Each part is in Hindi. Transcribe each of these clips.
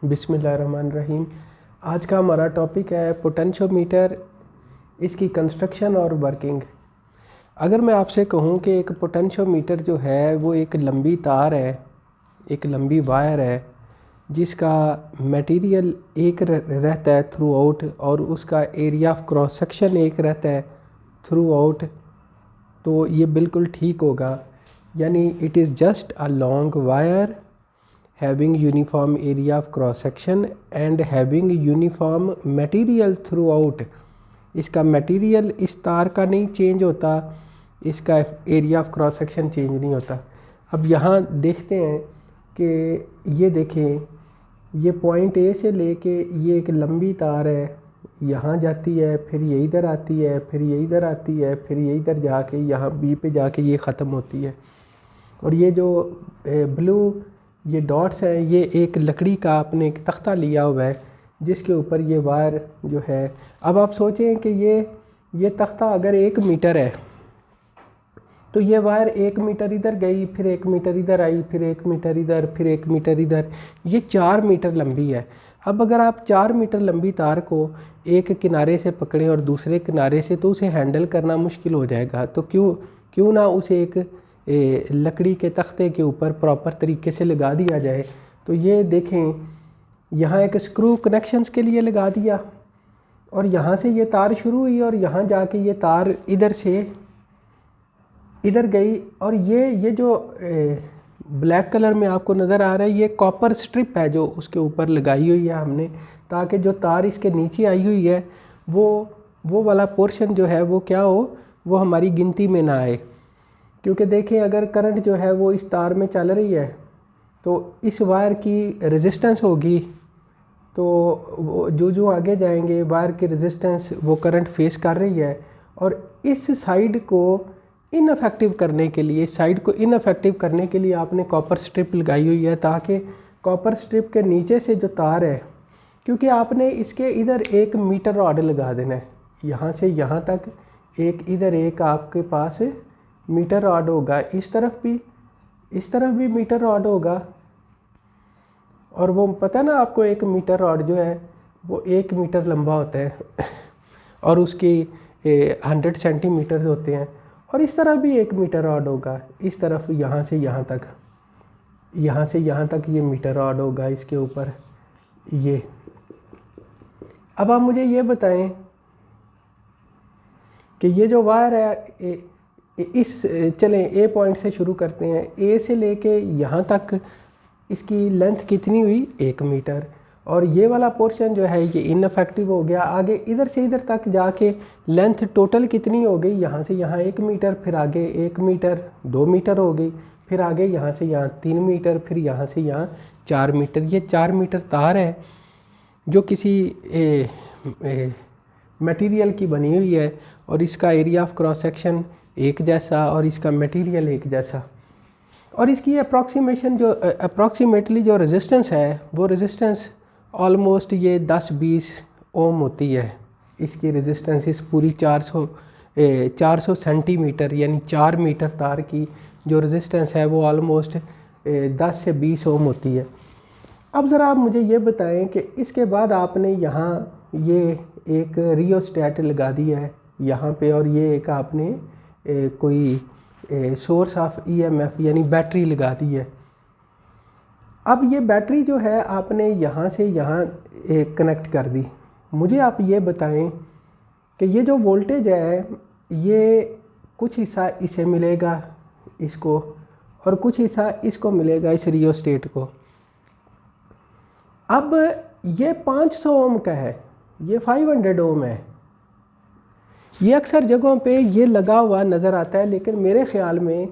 बिस्मिल्लाहिर्रहमानिर्रहीम। आज का हमारा टॉपिक है पोटेंशियोमीटर, इसकी कंस्ट्रक्शन और वर्किंग। अगर मैं आपसे कहूँ कि एक पोटेंशियोमीटर जो है वो एक लंबी तार है, एक लंबी वायर है जिसका मटेरियल एक रहता है थ्रू आउट और उसका एरिया ऑफ क्रॉस सेक्शन एक रहता है थ्रू आउट, तो ये बिल्कुल ठीक होगा। यानी it is just a long wire having uniform area of cross section and having uniform material throughout। इसका मटेरियल इस तार का नहीं चेंज होता, इसका area of cross section change नहीं होता। अब यहाँ देखते हैं कि ये देखें, ये पॉइंट ए से लेके ये एक लंबी तार है, यहाँ जाती है, फिर ये इधर आती है, फिर ये इधर आती है, फिर ये इधर जाके यहाँ बी पे जाके ये ख़त्म होती है। और ये जो ब्लू ये डॉट्स हैं, ये एक लकड़ी का आपने एक तख्ता लिया हुआ है जिसके ऊपर ये वायर जो है। अब आप सोचें कि ये तख्ता अगर 1 मीटर है तो ये वायर 1 मीटर इधर गई, फिर 1 मीटर इधर आई, फिर 1 मीटर इधर, फिर 1 मीटर इधर, ये 4 मीटर लंबी है। अब अगर आप 4 मीटर लंबी तार को एक किनारे से पकड़ें और दूसरे किनारे से, तो उसे हैंडल करना मुश्किल हो जाएगा। तो क्यों ना उसे एक लकड़ी के तख्ते के ऊपर प्रॉपर तरीके से लगा दिया जाए। तो ये देखें, यहाँ एक स्क्रू कनेक्शंस के लिए लगा दिया और यहाँ से ये तार शुरू हुई और यहाँ जाके ये तार इधर से इधर गई। और ये जो ब्लैक कलर में आपको नज़र आ रहा है, ये कॉपर स्ट्रिप है जो उसके ऊपर लगाई हुई है हमने, ताकि जो तार इसके नीचे आई हुई है वो वाला पोर्शन जो है वो क्या हो, वो हमारी गिनती में ना आए। क्योंकि देखें, अगर करंट जो है वो इस तार में चल रही है तो इस वायर की रेजिस्टेंस होगी, तो जो आगे जाएंगे वायर की रेजिस्टेंस वो करंट फेस कर रही है। और इस साइड को इनअफेक्टिव करने के लिए आपने कॉपर स्ट्रिप लगाई हुई है, ताकि कॉपर स्ट्रिप के नीचे से जो तार है, क्योंकि आपने इसके इधर 1 मीटर रॉड लगा देना है, यहाँ से यहाँ तक एक, इधर एक आपके पास मीटर रॉड होगा, इस तरफ भी मीटर रॉड होगा। और वो पता ना आपको, 1 मीटर रॉड जो है वो 1 मीटर लंबा होता है और उसके 100 सेंटीमीटर होते हैं। और इस तरफ भी 1 मीटर रॉड होगा, इस तरफ यहाँ से यहाँ तक ये मीटर रॉड होगा इसके ऊपर ये। अब आप मुझे ये बताएं कि ये जो वायर है, चलें ए पॉइंट से शुरू करते हैं। ए से लेके यहाँ तक इसकी लेंथ कितनी हुई, 1 मीटर। और ये वाला पोर्शन जो है ये इनअफेक्टिव हो गया। आगे इधर से इधर तक जाके लेंथ टोटल कितनी हो गई, यहाँ से यहाँ 1 मीटर, फिर आगे 1 मीटर, 2 मीटर हो गई, फिर आगे यहाँ से यहाँ 3 मीटर, फिर यहाँ से यहाँ 4 मीटर। ये 4 मीटर तार है जो किसी मटेरियल की बनी हुई है और इसका एरिया ऑफ क्रॉस सेक्शन एक जैसा और इसका मटेरियल एक जैसा। और इसकी अप्रॉक्सीमेटली जो रेजिस्टेंस है वो रेजिस्टेंस ऑलमोस्ट ये 10-20 ओम होती है। इसकी रेजिस्टेंस इस पूरी 400 सेंटीमीटर यानी 4 मीटर तार की जो रेजिस्टेंस है वो ऑलमोस्ट 10 से 20 ओम होती है। अब ज़रा आप मुझे ये बताएं कि इसके बाद आपने यहाँ ये एक रियोस्टेट लगा दिया है यहाँ पे, और ये एक आपने कोई सोर्स ऑफ ईएमएफ यानी बैटरी लगा दी है। अब ये बैटरी जो है आपने यहाँ से यहाँ कनेक्ट कर दी। मुझे आप ये बताएं कि ये जो वोल्टेज है ये कुछ हिस्सा इसे मिलेगा इसको, और कुछ हिस्सा इसको मिलेगा इस रियोस्टेट को। अब ये 500 ओम का है, ये 500 ओम है। ये अक्सर जगहों पे ये लगा हुआ नज़र आता है, लेकिन मेरे ख़्याल में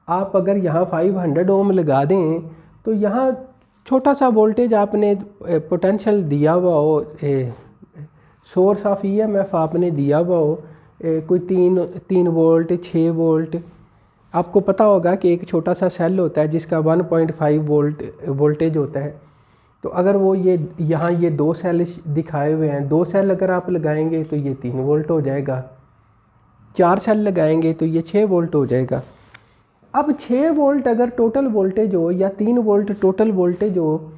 आप अगर यहाँ 500 ओम लगा दें तो यहाँ छोटा सा वोल्टेज आपने पोटेंशियल दिया हुआ हो, सोर्स ऑफ ईएमएफ आपने दिया हुआ हो, कोई 3 वोल्ट 6 वोल्ट। आपको पता होगा कि एक छोटा सा सेल होता है जिसका 1.5 वोल्ट वोल्टेज होता है। तो अगर वो यहाँ ये 2 सेल दिखाए हुए हैं, 2 सेल अगर आप लगाएंगे तो ये 3 वोल्ट हो जाएगा, 4 सेल लगाएंगे तो ये 6 वोल्ट हो जाएगा। अब 6 वोल्ट अगर टोटल वोल्टेज हो या 3 वोल्ट टोटल वोल्टेज हो,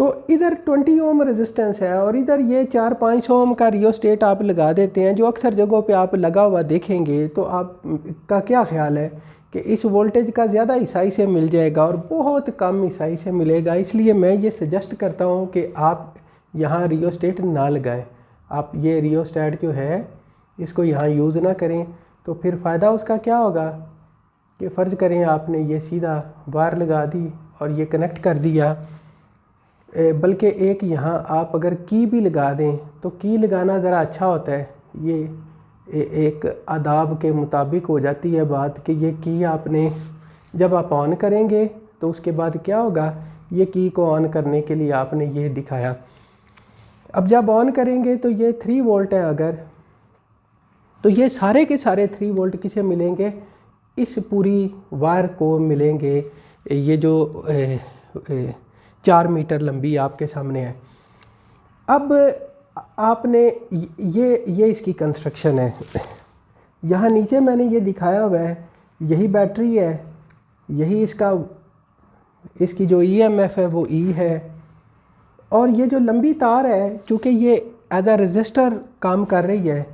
तो इधर 20 ओम रेजिस्टेंस है और इधर ये 400-500 ओम का रियोस्टेट आप लगा देते हैं, जो अक्सर जगहों पे आप लगा हुआ देखेंगे। तो आप का क्या ख्याल है कि इस वोल्टेज का ज़्यादा हिस्सा इसे मिल जाएगा और बहुत कम हिस्सा इसे मिलेगा। इसलिए मैं ये सजेस्ट करता हूँ कि आप यहाँ रियोस्टेट ना लगाएं। आप ये रियोस्टेट जो है इसको यहाँ यूज़ ना करें। तो फिर फ़ायदा उसका क्या होगा कि फ़र्ज़ करें आपने ये सीधा वायर लगा दी और ये कनेक्ट कर दिया, बल्कि एक यहाँ आप अगर की भी लगा दें तो की लगाना ज़रा अच्छा होता है। ये एक आदाब के मुताबिक हो जाती है बात कि ये की आपने जब आप ऑन करेंगे तो उसके बाद क्या होगा, ये की को ऑन करने के लिए आपने ये दिखाया। अब जब ऑन करेंगे तो ये 3 वोल्ट है अगर, तो ये सारे के सारे 3 वोल्ट किसे मिलेंगे, इस पूरी वायर को मिलेंगे। ये जो 4 मीटर लंबी आपके सामने है। अब आपने ये इसकी कंस्ट्रक्शन है। यहाँ नीचे मैंने ये दिखाया हुआ है, यही बैटरी है, यही इसकी जो EMF है वो E है, और ये जो लंबी तार है चूँकि ये एज अ रजिस्टर काम कर रही है,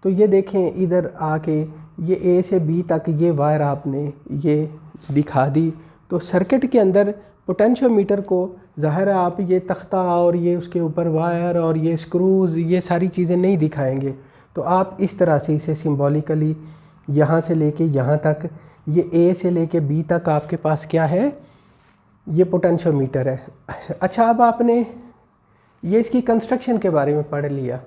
तो ये देखें इधर आके ये A से B तक ये वायर आपने ये दिखा दी। तो सर्किट के अंदर पोटेंशियोमीटर को ज़ाहिर है आप ये तख्ता और ये उसके ऊपर वायर और ये स्क्रूज़ ये सारी चीज़ें नहीं दिखाएंगे। तो आप इस तरह से इसे सिंबॉलिकली यहाँ से लेके यहाँ तक, ये A से लेके B तक आपके पास क्या है, ये पोटेंशियोमीटर है। अच्छा, अब आपने ये इसकी कंस्ट्रक्शन के बारे में पढ़ लिया।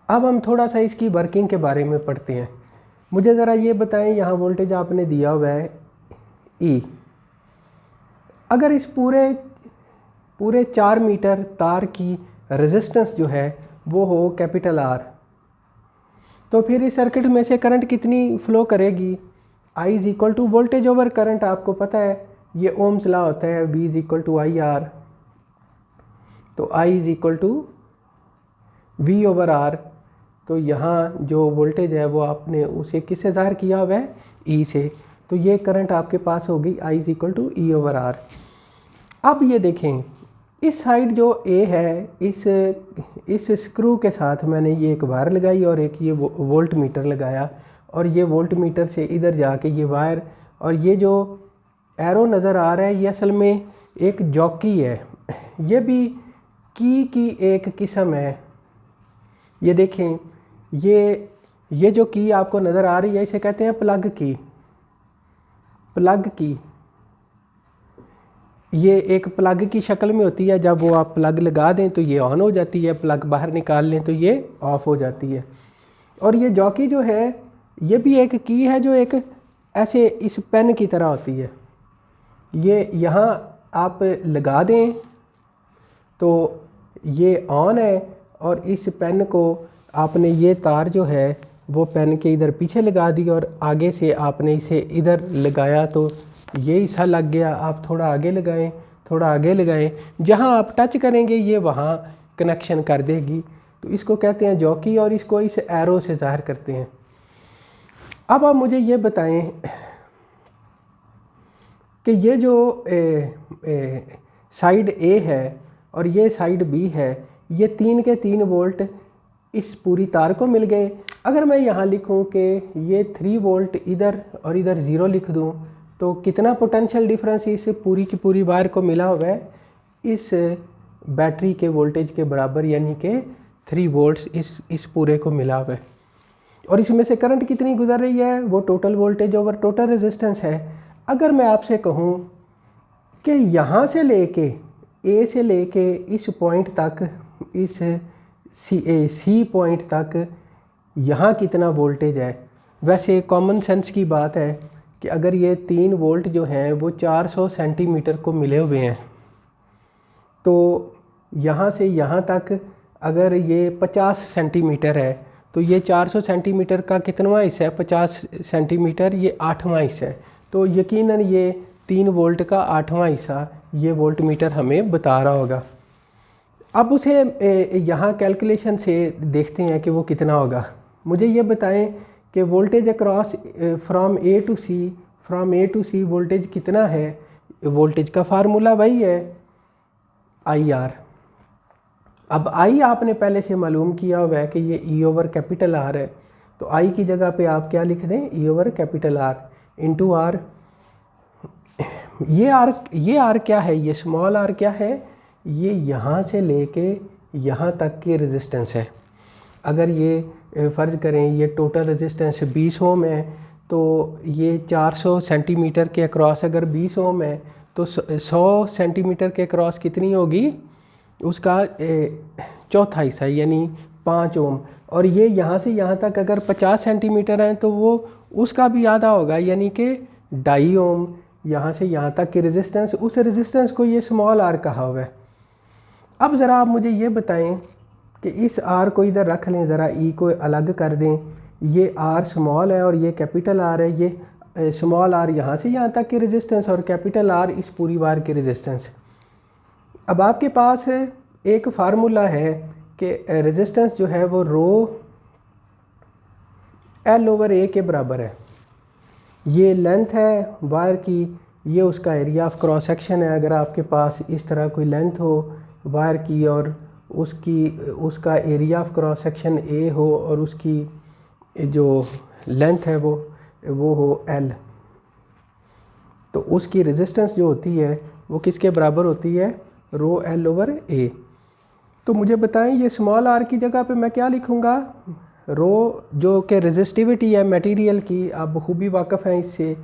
अब हम थोड़ा सा इसकी वर्किंग के बारे में पढ़ते हैं। मुझे ज़रा ये बताएं, यहाँ वोल्टेज आपने दिया हुआ है E। अगर इस पूरे 4 मीटर तार की रेजिस्टेंस जो है वो हो कैपिटल R, तो फिर इस सर्किट में से करंट कितनी फ़्लो करेगी। I is equal to voltage over current, आपको पता है ये ओम्स लॉ होता है, V is equal to IR। तो I is equal to V over R। तो यहाँ जो वोल्टेज है वो आपने उसे किससे ज़ाहिर किया हुआ है, E से। तो ये करंट आपके पास हो गई I is equal to E over R। अब ये देखें इस साइड जो A है, इस स्क्रू के साथ मैंने ये एक वायर लगाई और एक ये वोल्ट मीटर लगाया, और ये वोल्ट मीटर से इधर जाके ये वायर, और ये जो एरो नज़र आ रहा है ये असल में एक जॉकी है। ये भी की एक किस्म है। ये देखें ये जो की आपको नज़र आ रही है इसे कहते हैं प्लग की। ये एक प्लग की शक्ल में होती है, जब वो आप प्लग लगा दें तो ये ऑन हो जाती है, प्लग बाहर निकाल लें तो ये ऑफ़ हो जाती है। और ये जॉकी जो है ये भी एक की है जो एक ऐसे इस पेन की तरह होती है। ये यहाँ आप लगा दें तो ये ऑन है, और इस पेन को आपने ये तार जो है वो पेन के इधर पीछे लगा दी और आगे से आपने इसे इधर लगाया तो ये हिस्सा लग गया। आप थोड़ा आगे लगाएं, जहाँ आप टच करेंगे ये वहाँ कनेक्शन कर देगी। तो इसको कहते हैं जॉकी, और इसको इस एरो से ज़ाहिर करते हैं। अब आप मुझे ये बताएं कि ये जो साइड A है और ये साइड B है, ये 3 के 3 वोल्ट इस पूरी तार को मिल गए। अगर मैं यहाँ लिखूँ कि ये 3 वोल्ट इधर और इधर 0 लिख दूँ तो कितना पोटेंशियल डिफरेंस इस पूरी की पूरी वायर को मिला हुआ है, इस बैटरी के वोल्टेज के बराबर, यानी कि 3 वोल्ट्स इस पूरे को मिला हुआ है। और इसमें से करंट कितनी गुजर रही है, वो total voltage over total resistance है। अगर मैं आपसे कहूँ कि यहाँ से लेके A से लेके इस पॉइंट तक, इस C पॉइंट तक यहाँ कितना वोल्टेज है, वैसे कॉमन सेंस की बात है कि अगर ये 3 वोल्ट जो हैं वो 400 सेंटीमीटर को मिले हुए हैं, तो यहाँ से यहाँ तक अगर ये 50 सेंटीमीटर है तो ये 400 सेंटीमीटर का कितनवां हिस्सा है, 50 सेंटीमीटर, ये 8वां हिस्सा है। तो यकीनन ये 3 वोल्ट का 8वां हिस्सा ये वोल्ट मीटर हमें बता रहा होगा। अब उसे यहाँ कैलकुलेशन से देखते हैं कि वो कितना होगा। मुझे ये बताएं कि voltage across from A to C voltage कितना है। वोल्टेज का फार्मूला वही है आई आर। अब आई आपने पहले से मालूम किया हुआ है कि ये ई ओवर कैपिटल आर है, तो आई की जगह पे आप क्या लिख दें, E over capital R into R. ये आर क्या है, ये स्मॉल आर क्या है, ये यहाँ से लेके यहाँ तक की रेजिस्टेंस है। अगर ये फ़र्ज़ करें ये टोटल रेजिस्टेंस 20 ओम है, तो ये 400 सेंटीमीटर के अक्रॉस अगर 20 ओम है तो 100 सेंटीमीटर के अक्रॉस कितनी होगी, उसका चौथा हिस्सा यानी 5 ओम। और ये यहाँ से यहाँ तक अगर 50 सेंटीमीटर है तो वो उसका भी आधा होगा यानी कि 2.5 ओम। यहाँ से यहाँ तक की रेजिस्टेंस, उस रेजिस्टेंस को ये स्मॉल आर कहा हुआ है। अब ज़रा आप मुझे ये बताएं कि इस आर को इधर रख लें, ज़रा ई को अलग कर दें, ये आर स्मॉल है और ये कैपिटल आर है। ये स्मॉल आर यहाँ से यहाँ तक की रेजिस्टेंस और कैपिटल आर इस पूरी वार की रेजिस्टेंस। अब आपके पास एक फार्मूला है कि रेजिस्टेंस जो है वो रो एल ओवर ए के बराबर है। ये लेंथ है वायर की, ये उसका एरिया ऑफ क्रॉस सेक्शन है। अगर आपके पास इस तरह कोई लेंथ हो वायर की और उसका area of cross section A हो और उसकी जो लेंथ है वो हो एल, तो उसकी रेजिस्टेंस जो होती है वो किसके बराबर होती है, रो एल ओवर ए। तो मुझे बताएं ये स्मॉल आर की जगह पे मैं क्या लिखूँगा, रो जो कि रेजिस्टिविटी है मटेरियल की, आप बखूबी वाक़फ़ हैं इससे,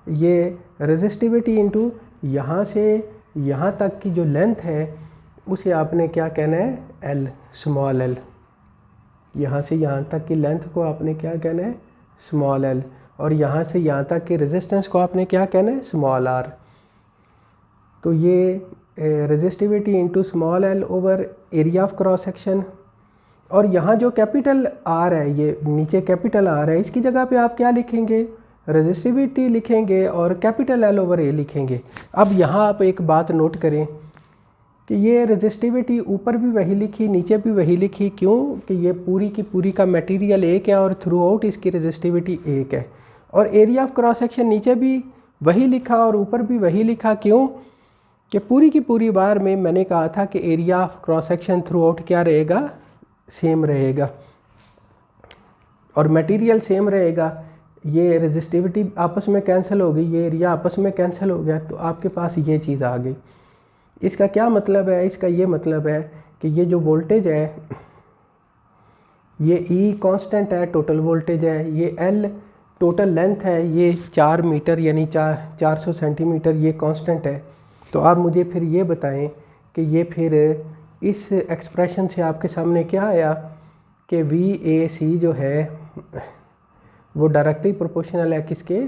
ये रेजिस्टिविटी इनटू यहाँ से यहाँ तक की जो लेंथ है उसे आपने क्या कहना है, एल, स्मॉल एल। यहाँ से यहाँ तक की लेंथ को आपने क्या कहना है, स्मॉल एल, और यहाँ से यहाँ तक की रेजिस्टेंस को आपने क्या कहना है, स्मॉल आर। तो ये resistivity into small L over area of cross section. और यहाँ जो कैपिटल आर है, ये नीचे कैपिटल आर है, इसकी जगह पे आप क्या लिखेंगे, रेजिस्टिविटी लिखेंगे और कैपिटल एल ओवर ए लिखेंगे। अब यहाँ आप एक बात नोट करें कि ये रेजिस्टिविटी ऊपर भी वही लिखी नीचे भी वही लिखी, क्यों कि ये पूरी की पूरी का मटेरियल एक है और थ्रू आउट इसकी रेजिस्टिविटी एक है। और एरिया ऑफ क्रॉस सेक्शन नीचे भी वही लिखा और ऊपर भी वही लिखा, क्यों कि पूरी की पूरी बार में मैंने कहा था कि area of cross section through out क्या रहेगा, सेम रहेगा और मटेरियल सेम रहेगा। ये रेजिस्टिविटी आपस में कैंसिल हो गई, ये एरिया आपस में कैंसिल हो गया, तो आपके पास ये चीज़ आ गई। इसका क्या मतलब है, इसका ये मतलब है कि ये जो वोल्टेज है ये E कांस्टेंट है, टोटल वोल्टेज है, ये L टोटल लेंथ है, ये 4 मीटर यानी 400 सेंटीमीटर, ये कांस्टेंट है। तो आप मुझे फिर ये बताएं कि ये फिर इस एक्सप्रेशन से आपके सामने क्या आया कि VAC जो है वो डायरेक्टली प्रोपोर्शनल है किसके,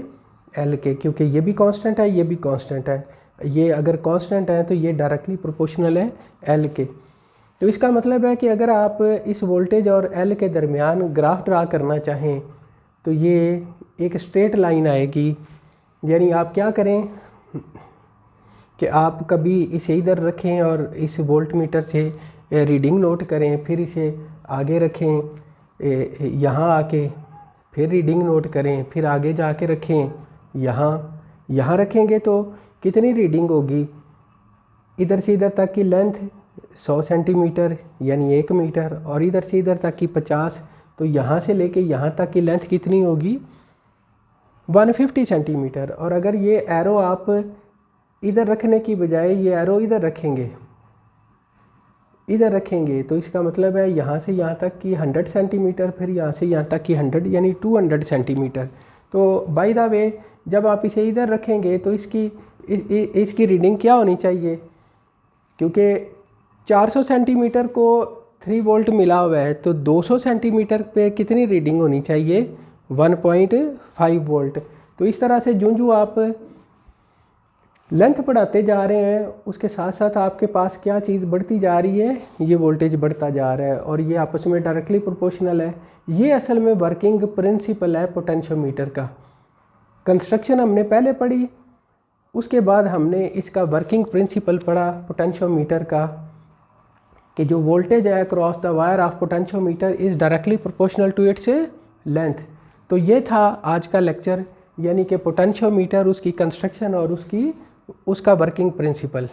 L के, क्योंकि ये भी कांस्टेंट है ये भी कांस्टेंट है। ये अगर कांस्टेंट है तो ये डायरेक्टली प्रोपोर्शनल है L के। तो इसका मतलब है कि अगर आप इस वोल्टेज और L के दरमियान ग्राफ ड्रा करना चाहें तो ये एक स्ट्रेट लाइन आएगी। यानी आप क्या करें कि आप कभी इसे इधर रखें और इस वोल्ट मीटर से रीडिंग नोट करें, फिर इसे आगे रखें यहाँ आके, फिर रीडिंग नोट करें, फिर आगे जाके रखें यहाँ रखेंगे तो कितनी रीडिंग होगी, इधर से इधर तक की लेंथ 100 सेंटीमीटर यानी 1 मीटर और इधर से इधर तक की 50, तो यहाँ से लेके यहाँ तक की लेंथ कितनी होगी 150 सेंटीमीटर। और अगर ये एरो आप इधर रखने की बजाय ये एरो इधर रखेंगे तो इसका मतलब है यहाँ से यहाँ तक की 100 सेंटीमीटर, फिर यहाँ से यहाँ तक की 100 यानी 200 सेंटीमीटर। तो बाय द वे जब आप इसे इधर रखेंगे तो इसकी रीडिंग क्या होनी चाहिए, क्योंकि 400 सेंटीमीटर को 3 वोल्ट मिला हुआ है तो 200 सेंटीमीटर पे कितनी रीडिंग होनी चाहिए 1.5 वोल्ट। तो इस तरह से जो आप लेंथ बढ़ाते जा रहे हैं उसके साथ साथ आपके पास क्या चीज़ बढ़ती जा रही है, ये वोल्टेज बढ़ता जा रहा है और ये आपस में डायरेक्टली प्रोपोर्शनल है। ये असल में वर्किंग प्रिंसिपल है पोटेंशियोमीटर का। कंस्ट्रक्शन हमने पहले पढ़ी, उसके बाद हमने इसका वर्किंग प्रिंसिपल पढ़ा पोटेंशियोमीटर का कि जो वोल्टेज है cross the wire of potentiometer is directly proportional to its length. तो ये था आज का लेक्चर, यानी कि पोटेंशियोमीटर, उसकी कंस्ट्रक्शन और उसका वर्किंग प्रिंसिपल।